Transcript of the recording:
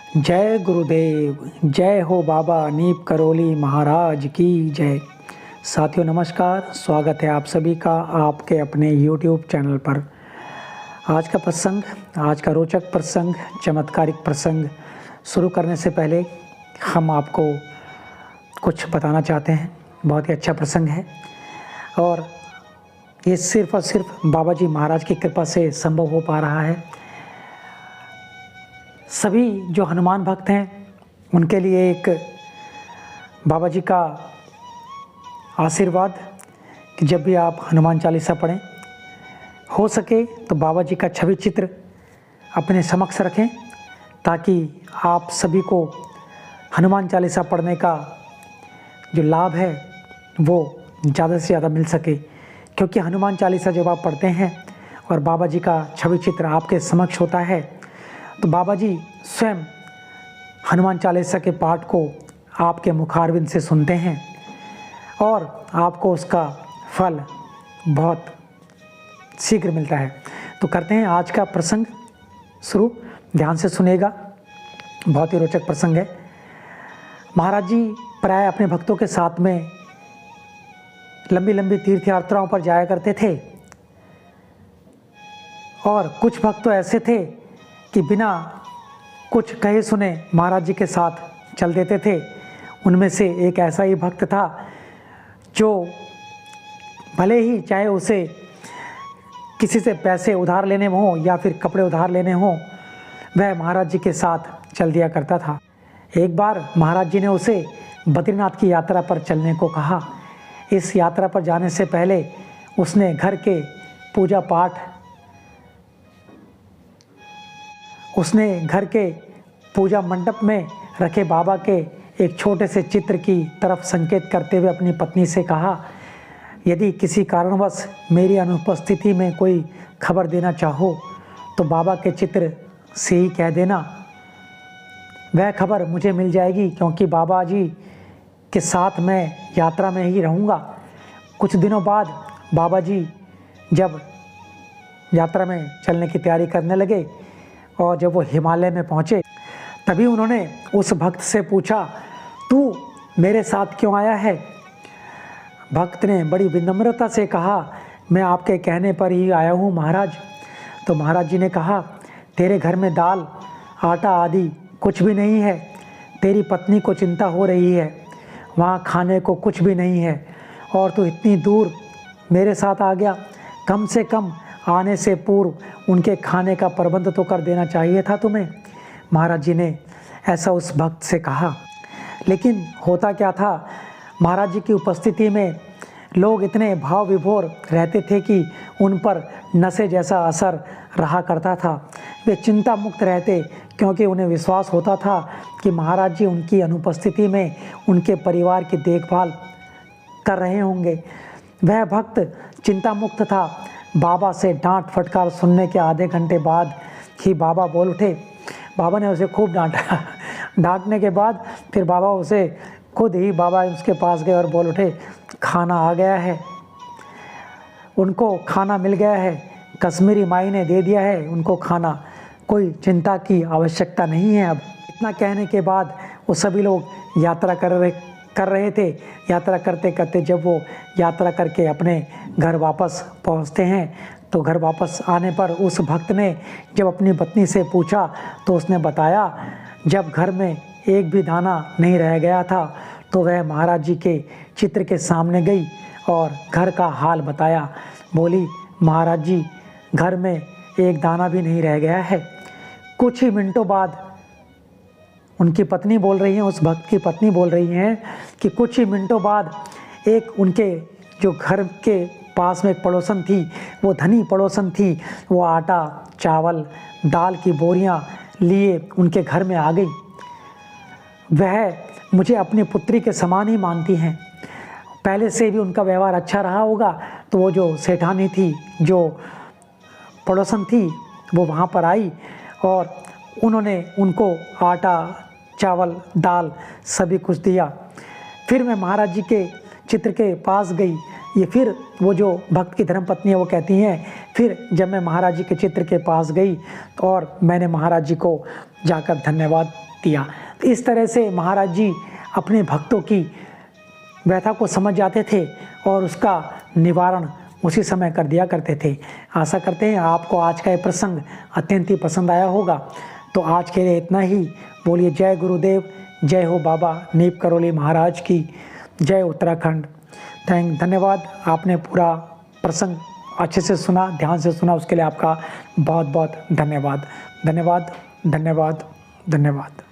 जय गुरुदेव, जय हो बाबा नीप करौली महाराज की जय। साथियों नमस्कार, स्वागत है आप सभी का आपके अपने YouTube चैनल पर। आज का प्रसंग, आज का रोचक प्रसंग, चमत्कारिक प्रसंग शुरू करने से पहले हम आपको कुछ बताना चाहते हैं। बहुत ही अच्छा प्रसंग है और ये सिर्फ और सिर्फ बाबा जी महाराज की कृपा से संभव हो पा रहा है। सभी जो हनुमान भक्त हैं उनके लिए एक बाबा जी का आशीर्वाद कि जब भी आप हनुमान चालीसा पढ़ें, हो सके तो बाबा जी का छवि चित्र अपने समक्ष रखें ताकि आप सभी को हनुमान चालीसा पढ़ने का जो लाभ है वो ज़्यादा से ज़्यादा मिल सके। क्योंकि हनुमान चालीसा जब आप पढ़ते हैं और बाबा जी का छवि चित्र आपके समक्ष होता है तो बाबा जी स्वयं हनुमान चालीसा के पाठ को आपके मुखारविंद से सुनते हैं और आपको उसका फल बहुत शीघ्र मिलता है। तो करते हैं आज का प्रसंग शुरू, ध्यान से सुनिएगा। बहुत ही रोचक प्रसंग है। महाराज जी प्राय अपने भक्तों के साथ में लंबी लंबी तीर्थ यात्राओं पर जाया करते थे और कुछ भक्त तो ऐसे थे कि बिना कुछ कहे सुने महाराज जी के साथ चल देते थे। उनमें से एक ऐसा ही भक्त था जो भले ही चाहे उसे किसी से पैसे उधार लेने हो या फिर कपड़े उधार लेने हो, वह महाराज जी के साथ चल दिया करता था। एक बार महाराज जी ने उसे बद्रीनाथ की यात्रा पर चलने को कहा। इस यात्रा पर जाने से पहले उसने घर के पूजा पाठ, उसने घर के पूजा मंडप में रखे बाबा के एक छोटे से चित्र की तरफ संकेत करते हुए अपनी पत्नी से कहा, यदि किसी कारणवश मेरी अनुपस्थिति में कोई खबर देना चाहो तो बाबा के चित्र से ही कह देना, वह खबर मुझे मिल जाएगी क्योंकि बाबा जी के साथ मैं यात्रा में ही रहूँगा। कुछ दिनों बाद बाबा जी जब यात्रा में चलने की तैयारी करने लगे और जब वो हिमालय में पहुँचे तभी उन्होंने उस भक्त से पूछा, तू मेरे साथ क्यों आया है? भक्त ने बड़ी विनम्रता से कहा, मैं आपके कहने पर ही आया हूँ महाराज। तो महाराज जी ने कहा, तेरे घर में दाल आटा आदि कुछ भी नहीं है, तेरी पत्नी को चिंता हो रही है, वहाँ खाने को कुछ भी नहीं है और तू इतनी दूर मेरे साथ आ गया। कम से कम आने से पूर्व उनके खाने का प्रबंध तो कर देना चाहिए था तुम्हें। महाराज जी ने ऐसा उस भक्त से कहा। लेकिन होता क्या था, महाराज जी की उपस्थिति में लोग इतने भाव विभोर रहते थे कि उन पर नशे जैसा असर रहा करता था। वे चिंता मुक्त रहते क्योंकि उन्हें विश्वास होता था कि महाराज जी उनकी अनुपस्थिति में उनके परिवार की देखभाल कर रहे होंगे। वह भक्त चिंता मुक्त था। बाबा से डांट फटकार सुनने के आधे घंटे बाद ही बाबा बोल उठे। बाबा ने उसे खूब डांटा। डांटने के बाद फिर बाबा उसे खुद ही बाबा उसके पास गए और बोल उठे, खाना आ गया है, उनको खाना मिल गया है, कश्मीरी माई ने दे दिया है उनको खाना, कोई चिंता की आवश्यकता नहीं है अब। इतना कहने के बाद वो सभी लोग यात्रा कर रहे थे। यात्रा करते करते जब वो यात्रा करके अपने घर वापस पहुंचते हैं तो घर वापस आने पर उस भक्त ने जब अपनी पत्नी से पूछा तो उसने बताया, जब घर में एक भी दाना नहीं रह गया था तो वह महाराज जी के चित्र के सामने गई और घर का हाल बताया। बोली, महाराज जी घर में एक दाना भी नहीं रह गया है। कुछ ही मिनटों बाद उनकी पत्नी बोल रही हैं, उस भक्त की पत्नी बोल रही हैं कि कुछ ही मिनटों बाद एक उनके जो घर के पास में एक पड़ोसन थी, वो धनी पड़ोसन थी, वो आटा चावल दाल की बोरियां लिए उनके घर में आ गई। वह मुझे अपनी पुत्री के समान ही मानती हैं। पहले से भी उनका व्यवहार अच्छा रहा होगा तो वो जो सेठानी थी, जो पड़ोसन थी, वो वहाँ पर आई और उन्होंने उनको आटा चावल दाल सभी कुछ दिया। फिर मैं महाराज जी के चित्र के पास गई। ये फिर वो जो भक्त की धर्मपत्नी है वो कहती हैं, फिर जब मैं महाराज जी के चित्र के पास गई और मैंने महाराज जी को जाकर धन्यवाद दिया। तो इस तरह से महाराज जी अपने भक्तों की व्यथा को समझ जाते थे और उसका निवारण उसी समय कर दिया करते थे। आशा करते हैं आपको आज का ये प्रसंग अत्यंत ही पसंद आया होगा। तो आज के लिए इतना ही। बोलिए जय गुरुदेव, जय हो बाबा नीप करौली महाराज की, जय उत्तराखंड। धन्यवाद। आपने पूरा प्रसंग अच्छे से सुना, ध्यान से सुना, उसके लिए आपका बहुत बहुत धन्यवाद। धन्यवाद, धन्यवाद, धन्यवाद।